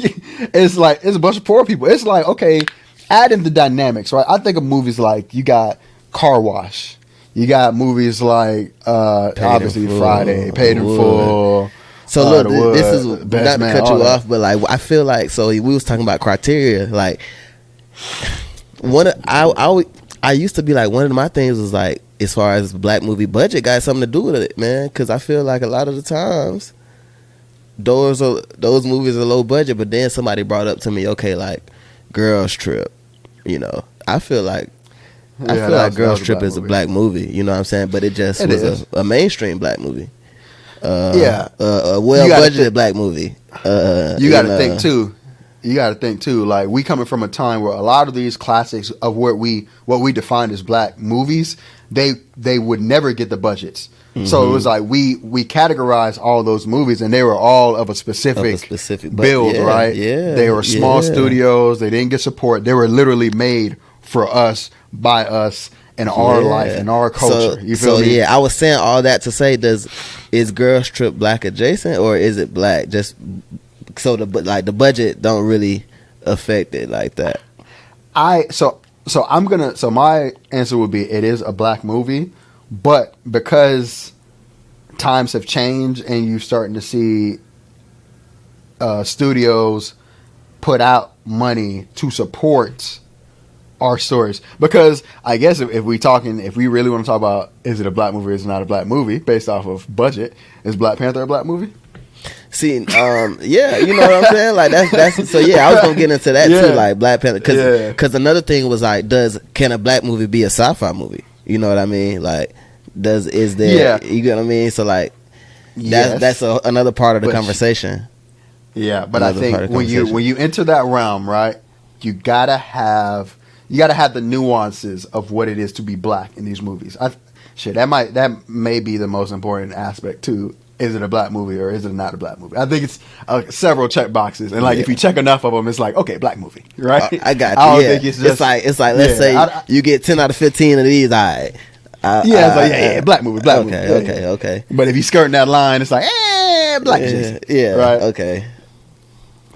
it's a bunch of poor people. It's like, okay, add in the dynamics, right? I think of movies like, you got Car Wash, you got movies like obviously Friday, Paid in Full. So look, The Wood, this is not Best to Man, cut all you that. off, but like I feel like, so we was talking about criteria. Like, I used to be like, one of my things was like, as far as black movie budget got something to do with it, man. Because I feel like a lot of the times those movies are low budget, but then somebody brought up to me, okay, like Girls Trip, you know, I feel like Girls Trip is a black movie, you know what I'm saying? But it just was a mainstream black movie. A well budgeted black movie. You got to think too. You got to think too. Like, we coming from a time where a lot of these classics of what we define as black movies, they would never get the budgets. Mm-hmm. So it was like we categorized all those movies, and they were all of a specific build, right? Yeah, they were small studios. They didn't get support. They were literally made for us, by us, in our life, in our culture. You feel me? Yeah, I was saying all that to say, is Girls Trip black adjacent, or is it black? Just so the budget don't really affect it like that. So my answer would be, it is a black movie, but because times have changed and you're starting to see studios put out money to support our stories, because I guess if we really want to talk about, is it a black movie or is it not a black movie based off of budget, is Black Panther a black movie? See, yeah, you know what I'm saying? Like, that's so yeah, I was gonna get into that too, like Black Panther, because another thing was like, can a black movie be a sci-fi movie? You know what I mean? Like, is there? You get what I mean? So like, that's another part of the conversation. Yeah, but I think when you enter that realm, right, you gotta have the nuances of what it is to be black in these movies. That may be the most important aspect too. Is it a black movie or is it not a black movie? I think it's several check boxes, and like if you check enough of them, it's like, okay, black movie, right? I got you. I don't think it's just it's like let's say you get 10 out of 15 of these, all right. Black movie, black movie. Okay. But if you skirting that line, it's like, black adjacent. Yeah, right. Okay.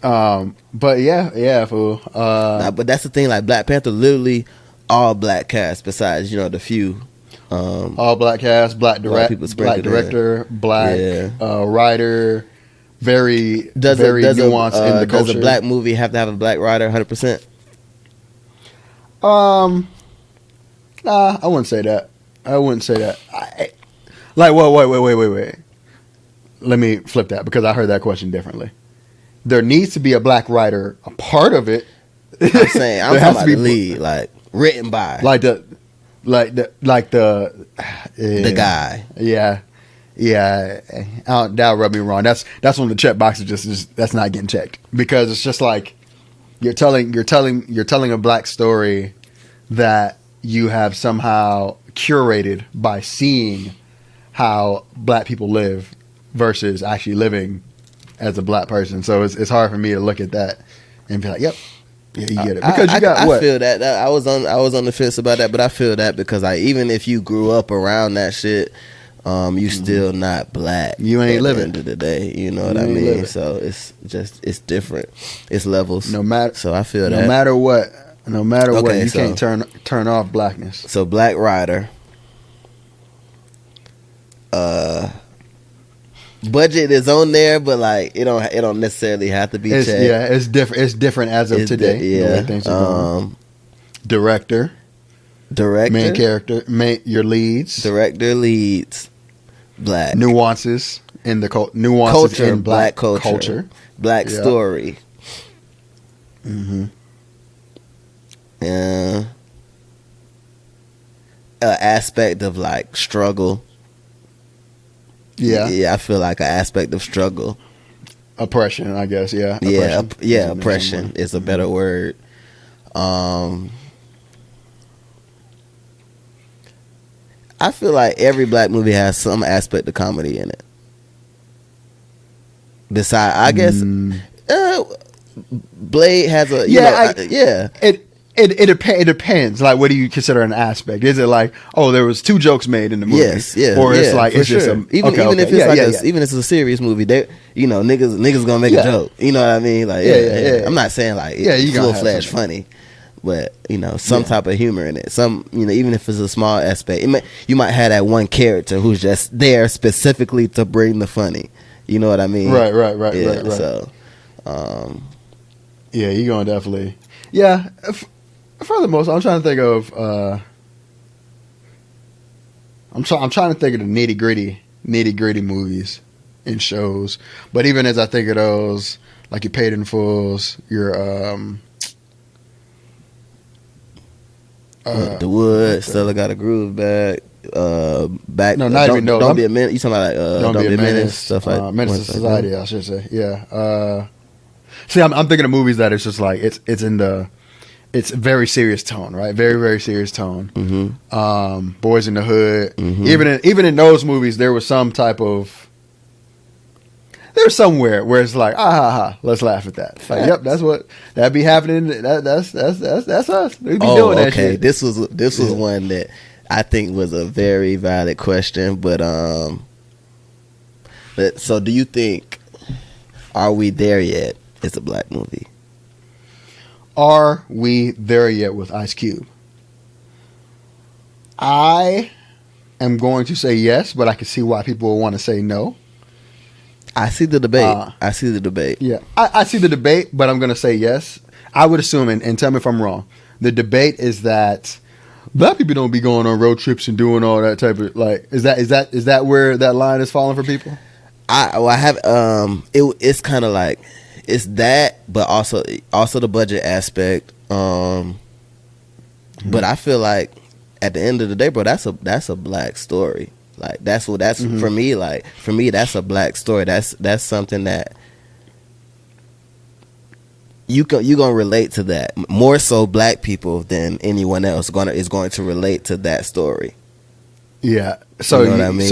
But yeah, fool. But that's the thing. Like, Black Panther, literally all black cast besides the few. All black cast, black director, black writer. Very nuanced in the culture. Does a black movie have to have a black writer 100%? Nah, I wouldn't say that. Wait. Let me flip that, because I heard that question differently. There needs to be a black writer a part of it. I'm saying, I'm talking about the lead, like written by, the guy. Yeah. That'll rub me wrong. That's one of the check boxes. Just that's not getting checked, because it's just like you're telling a black story that you have somehow curated by seeing how black people live versus actually living as a black person. So it's hard for me to look at that and be like, yep, yeah, you get it. Because I feel that. I was on the fence about that, but I feel that because even if you grew up around that shit, you still not black. You ain't living. At the end of the day, you know what I mean? Living. So it's different. It's levels. So I feel that. No matter what, you can't turn off blackness. So black writer. Budget is on there, but like it don't necessarily have to be checked. Yeah, it's different. It's different as of today. The way things are going. Director, main character, your leads, director leads, black nuances. in the nuances culture, in black culture, black Yeah. story. Mm-hmm. Yeah. Aspect of like struggle. Yeah. I feel like an aspect of struggle. Oppression, I guess. Yeah. Oppression is a better word. I feel like every black movie has some aspect of comedy in it. Besides, I guess, Blade has a It depends. Like, what do you consider an aspect? Is it like, oh, there was 2 jokes made in the movie? Yes, yeah, or it's like for it's just sure. Even if it's even if it's a serious movie, they niggas gonna make a joke. You know what I mean? Like, I'm not saying like you full gonna fledged have funny, but some type of humor in it. Some even if it's a small aspect, you might have that one character who's just there specifically to bring the funny. You know what I mean? Right. So, yeah, you're gonna definitely. Yeah. For the most, I'm trying to think of. I'm trying to think of the nitty gritty movies and shows. But even as I think of those, like your Paid in Fulls, your The Wood, Stella Got a Groove Back. Back. No, not even those. Don't Be a Menace. You talking about like Don't Be a Menace, stuff like Menace to Society, I should say. Yeah. See, I'm thinking of movies that it's just like it's very serious tone, right? Very, very serious tone. Mm-hmm. Boys in the Hood. Mm-hmm. Even in those movies, there was some type of. There's somewhere where it's like, let's laugh at that. Like, yep, that's what that be happening. That's us. We be doing that okay. shit. This was one that I think was a very valid question, but so do you think Are We There Yet is a black movie? Are we there yet with Ice Cube? I am going to say yes, but I can see why people will want to say no. I see the debate. Yeah, I see the debate, but I'm going to say yes. I would assume, and tell me if I'm wrong, the debate is that black people don't be going on road trips and doing all that type of, like, is that where that line is falling for people? I have it's kind of like it's that, but also the budget aspect. But I feel like at the end of the day, bro, that's a black story. Like that's for me. Like for me, that's a black story. That's something that you gonna relate to that more so black people than anyone else is going to relate to that story. Yeah. So you know what I mean?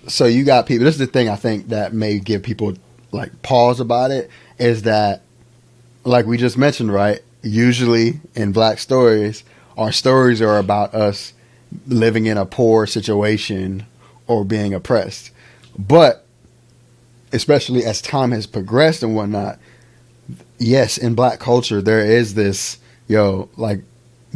So you got people. This is the thing I think that may give people like pause about it is that, like we just mentioned, right? Usually in black stories, our stories are about us living in a poor situation or being oppressed. But especially as time has progressed and whatnot, yes, in black culture, there is this, like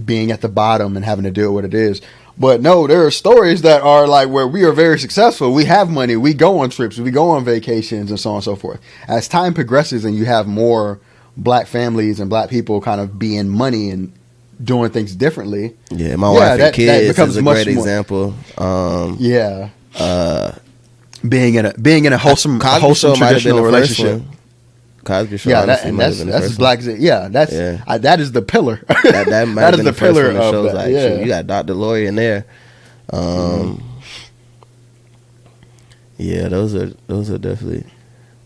being at the bottom and having to deal with what it is. But no, there are stories that are like where we are very successful. We have money. We go on trips. We go on vacations and so on and so forth. As time progresses and you have more black families and black people kind of being money and doing things differently. Yeah, my wife and kids becomes is a great example. Being in a wholesome traditional relationship. Cosby Show. Yeah, that's black. Yeah, that is the pillar. That is the pillar of shows that. Like, Yeah. You got Dr. Lori in there. Yeah, those are definitely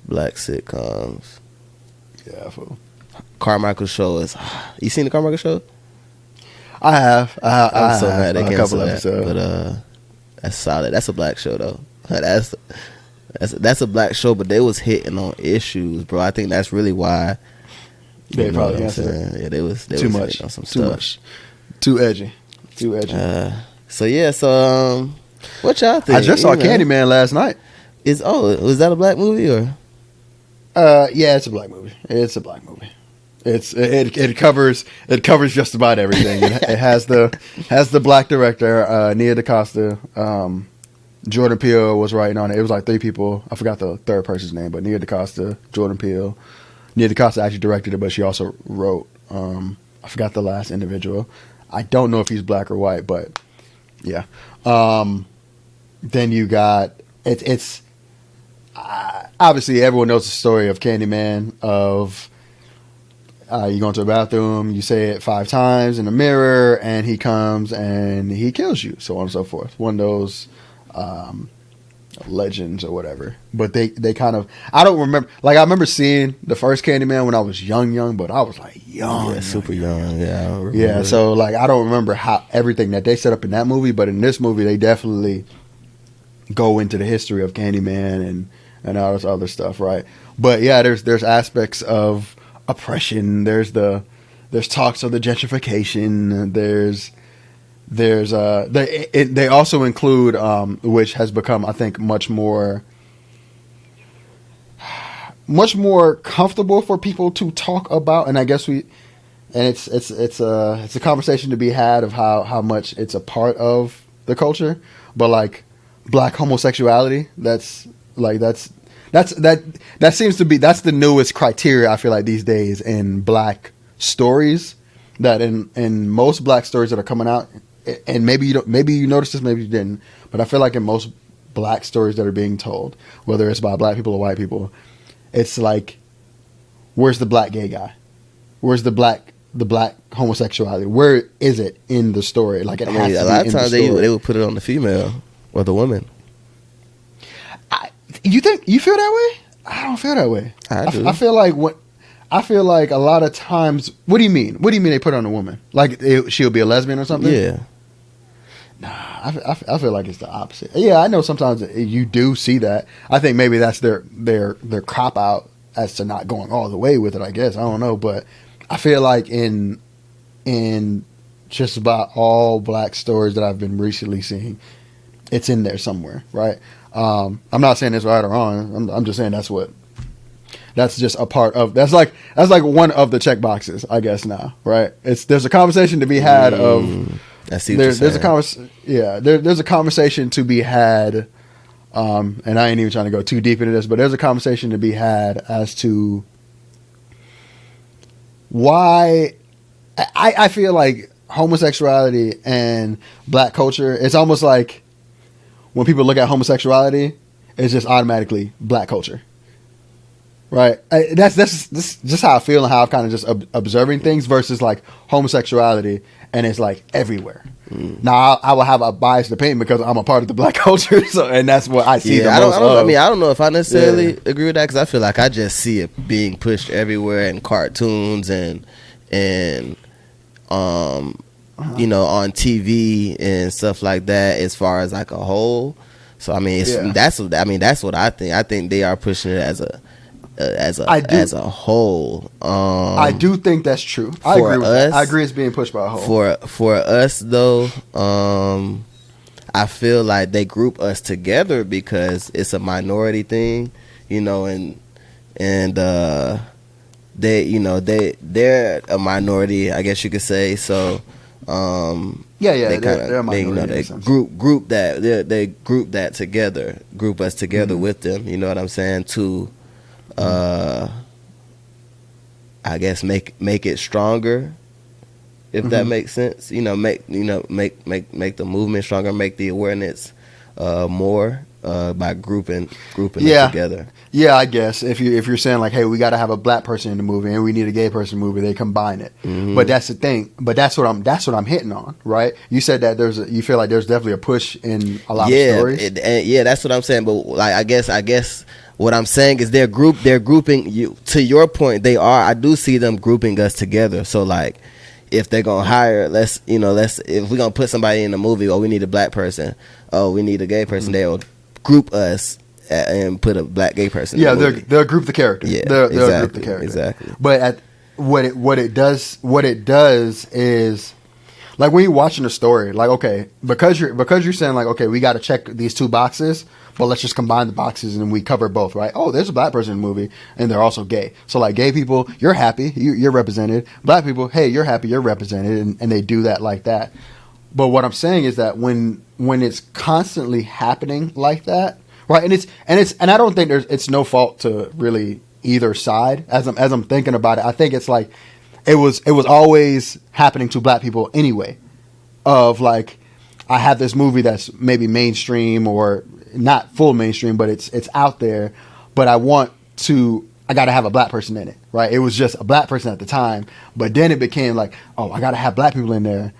black sitcoms. Yeah, fool. Carmichael Show is. You seen the Carmichael Show? I have. I'm so mad they a couple canceled that. episodes. But that's solid. That's a black show though. That's a black show, but they was hitting on issues, bro. I think that's really why. They probably canceled it. Yeah, they was too much on some too stuff. much. Too edgy. So what y'all think? I just saw Candyman last night. Was that a black movie or? Yeah, it's a black movie. It's a black movie. It covers just about everything. It has the black director Nia DaCosta. Jordan Peele was writing on it. It was like 3 people. I forgot the third person's name, but Nia DaCosta, Jordan Peele. Nia DaCosta actually directed it, but she also wrote. I forgot the last individual. I don't know if he's black or white, but yeah. Then you got it's obviously everyone knows the story of Candyman. Of you go into a bathroom, you say it 5 times in the mirror, and he comes and he kills you, so on and so forth. One of those legends or whatever. But they kind of, I don't remember. Like I remember seeing the first Candyman when I was young, but I was like young, super young. Yeah, I don't remember. Yeah. So like I don't remember how everything that they set up in that movie, but in this movie they definitely go into the history of Candyman and all this other stuff, right? But yeah, there's aspects of oppression. There's talks of the gentrification. They also include which has become, I think, much more comfortable for people to talk about, and I guess it's a conversation to be had of how much it's a part of the culture, but like black homosexuality, that seems to be, that's the newest criteria I feel like these days in black stories, that in most black stories that are coming out, and maybe you noticed this, maybe you didn't, but I feel like in most black stories that are being told, whether it's by black people or white people, it's like, where's the black gay guy? Where's the black homosexuality? Where is it in the story? Like it has to be a lot of times they would put it on the female or the woman. You feel that way? I don't feel that way. I do. I feel like a lot of times. What do you mean? What do you mean they put it on a woman? Like she'll be a lesbian or something? Yeah. Nah, I feel like it's the opposite. Yeah, I know sometimes you do see that. I think maybe that's their cop out as to not going all the way with it, I guess. I don't know, but I feel like in just about all black stories that I've been recently seeing, it's in there somewhere, right? I'm not saying it's right or wrong. I'm just saying that's just a part of, that's like one of the check boxes, I guess now, right? There's a conversation to be had of. I see what you're saying. There's a conversation to be had, and I ain't even trying to go too deep into this, but there's a conversation to be had as to why I feel like homosexuality and black culture, it's almost like when people look at homosexuality, it's just automatically black culture. Right, that's just how I feel and how I'm kind of just observing things versus like homosexuality, and it's like everywhere. Now I will have a biased opinion because I'm a part of the black culture, so and that's what I see. I don't know if I necessarily agree with that, because I feel like I just see it being pushed everywhere in cartoons and on TV and stuff like that, as far as like a whole. So I mean, that's what I think. I think they are pushing it as a whole. I do think that's true. I agree with that. I agree it's being pushed by a whole. For us though, I feel like they group us together because it's a minority thing, and they're a minority, I guess you could say. So they're a minority. They group that together, group us together with them. You know what I'm saying? To I guess make it stronger, if that makes sense. Make the movement stronger, make the awareness more by grouping it together. Yeah, I guess if you're saying like, hey, we got to have a black person in the movie and we need a gay person in the movie, they combine it. But that's the thing. But that's what I'm hitting on, right? You said that you feel like there's definitely a push in a lot of stories. That's what I'm saying. But like, I guess. What I'm saying is they're grouping you. To your point, I do see them grouping us together. So like, if they're gonna hire, if we're gonna put somebody in the movie, we need a black person, we need a gay person, they'll group us and put a black gay person. Yeah, in the movie. they'll group the character. Yeah, they'll exactly, group the character. Exactly. But what it does is, like when you're watching a story, like okay, because you're saying like, okay, we got to check these 2 boxes. But let's just combine the boxes and we cover both, right? Oh, there's a black person in the movie and they're also gay. So like gay people, you're happy, you're represented. Black people, hey, you're happy, you're represented, and they do that like that. But what I'm saying is that when it's constantly happening like that, right? And I don't think it's no fault to really either side as I'm thinking about it. I think it's like it was always happening to black people anyway. Of like, I have this movie that's maybe mainstream or not full mainstream, but it's out there, but I got to have a black person in it, right? It was just a black person at the time, but then it became like, oh, I got to have black people in there.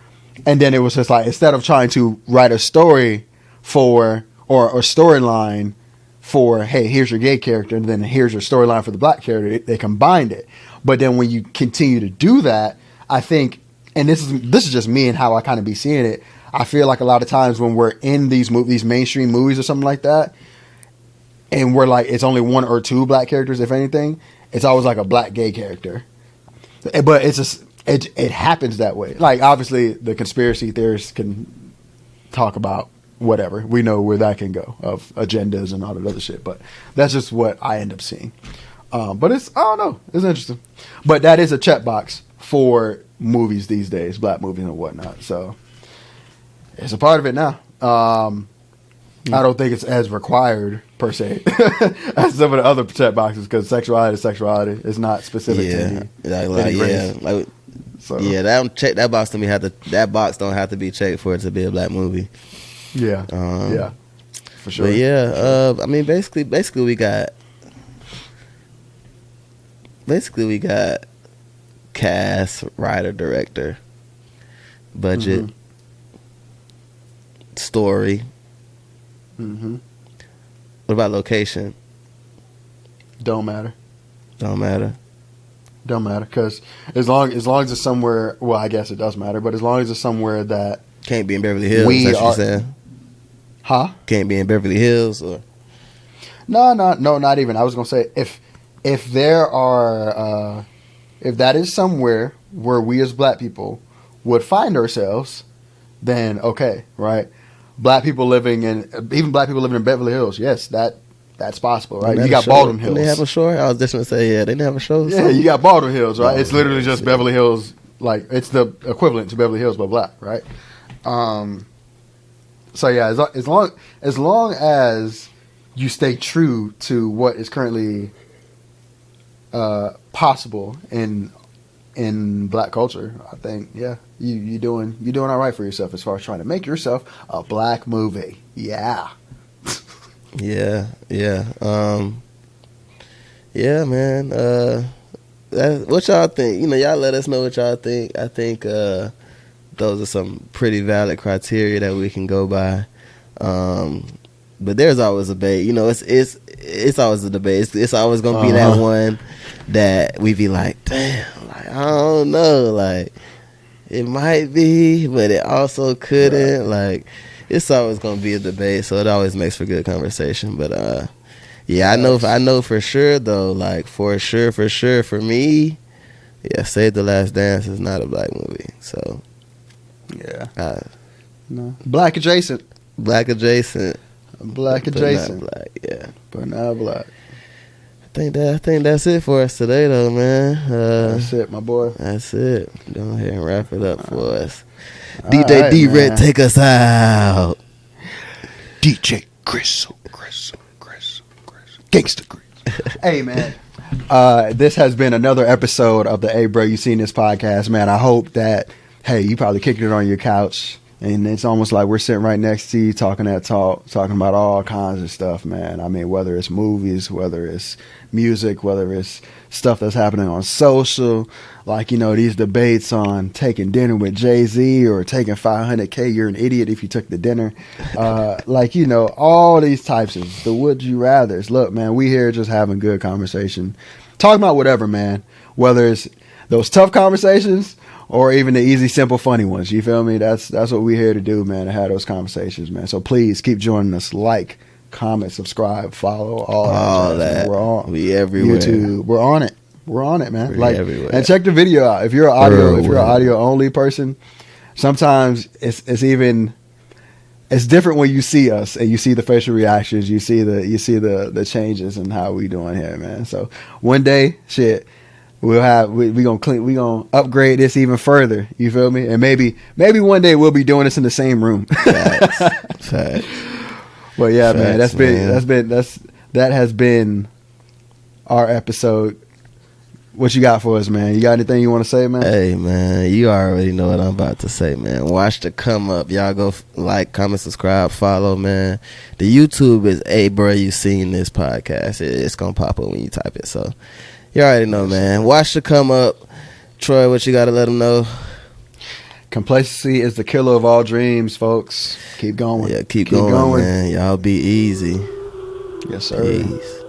And then it was just like, instead of trying to write a story for, or storyline for, hey, here's your gay character, and then here's your storyline for the black character, they combined it. But then when you continue to do that, I think, and this is just me and how I kind of be seeing it, I feel like a lot of times when we're in these mainstream movies or something like that, and we're like, it's only one or two black characters, if anything, it's always like a black gay character. But it's just, it happens that way. Like, obviously, the conspiracy theorists can talk about whatever. We know where that can go, of agendas and all that other shit. But that's just what I end up seeing. But I don't know. It's interesting. But that is a checkbox for movies these days, black movies and whatnot. So it's a part of it now. I don't think it's as required per se as some of the other check boxes, because sexuality is sexuality. It's not specific to any race. So, that box to me that box don't have to be checked for it to be a black movie. Yeah, for sure. But yeah, I mean, basically we got cast, writer, director, budget, story. Mm-hmm. What about location? Don't matter. Don't matter, because as long as it's somewhere, well, I guess it does matter, but as long as it's somewhere that can't be in Beverly Hills. That's what you're saying. Huh? Can't be in Beverly Hills, or no, not even. I was gonna say if there are if that is somewhere where we as black people would find ourselves, then okay, right? Even black people living in Beverly Hills, yes, that's possible, right? You got Baldwin Hills. Didn't they have a shore? I was just gonna say, yeah, they didn't have a show. Yeah, you got Baldwin Hills, right? It's literally just Beverly Hills, like it's the equivalent to Beverly Hills but black, right? So yeah, as long as you stay true to what is currently possible in black culture, I think you doing all right for yourself as far as trying to make yourself a black movie. Yeah. Yeah, man. What y'all think? Y'all let us know what y'all think. I think those are some pretty valid criteria that we can go by. But there's always a debate. It's always a debate. It's always gonna be that one that we be like, damn, like I don't know, like it might be, but it also couldn't. Like it's always gonna be a debate, so it always makes for good conversation. But I know for sure though, like for sure for me, Save the Last Dance is not a black movie. So no, black adjacent. Black adjacent. Black adjacent. But not black, yeah. But not black. I think that's it for us today, though, man. That's it, my boy. That's it. Go ahead and wrap it up for us. All DJ right, D-Red, man. take us out. DJ Chris. Gangsta Chris. Hey, man. This has been another episode of the Hey Bro, You Seen This podcast, man. I hope that, hey, you probably kicking it on your couch, and it's almost like we're sitting right next to you talking about all kinds of stuff, man. I mean, whether it's movies, whether it's music, whether it's stuff that's happening on social, like, these debates on taking dinner with Jay-Z or taking $500K, you're an idiot if you took the dinner. All these types of the would you rathers. Look, man, we here just having good conversation. Talking about whatever, man. Whether it's those tough conversations or even the easy, simple, funny ones. You feel me? That's what we're here to do, man, to have those conversations, man. So please keep joining us. Like, comment, subscribe, follow, all that. We're on. We everywhere. YouTube. We're on it. We're on it, man. We're everywhere. And check the video out. If you're an audio only person, sometimes it's different when you see us and you see the facial reactions, you see the changes in how we doing here, man. So one day, shit, we gonna upgrade this even further. You feel me? And maybe one day we'll be doing this in the same room. Facts. But yeah, Facts, man, that has been our episode. What you got for us, man? You got anything you want to say, man? Hey, man, you already know what I'm about to say, man. Watch the come up. Y'all go like, comment, subscribe, follow, man. The YouTube is, hey, bro, you seen this podcast. It's going to pop up when you type it. So, you already know, man. Watch the come up. Troy, what you got to let them know? Complacency is the killer of all dreams, folks. Keep going. Yeah, keep going, man. Y'all be easy. Yes, sir. Peace.